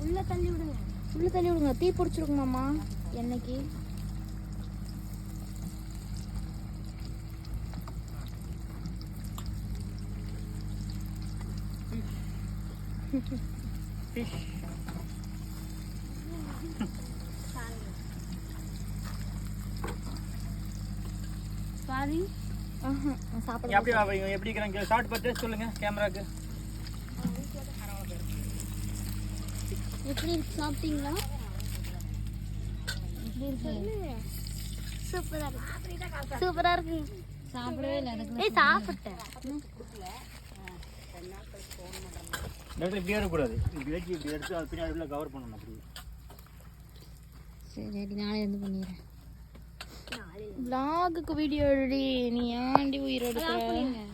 உள்ள தள்ளி விடுங்க. தீ பிடிச்சிருக்குமாம்மா என்னைக்கு. சாரி சாப்பிட எப்படி இருக்கிறாங்க சாப்பிட்டு பார்த்து சொல்லுங்க கேமராக்கு. எப்படி சாப்பிட்டீங்களா? எப்படி இருக்கு? சூப்பரா இருக்கு. சாப்பிடவே இல்லை எனக்கு. சாப்பிட்டேன். இப்படி ஏறக்கூடாது. இப்படி எடுத்து அது பின்னாடி கவர் பண்ணணும். அப்படி சரி நாளை வந்து பண்ணிடுறேன். vlog வீடியோ எடுடி. நீ ஏன்டி உயிரோடு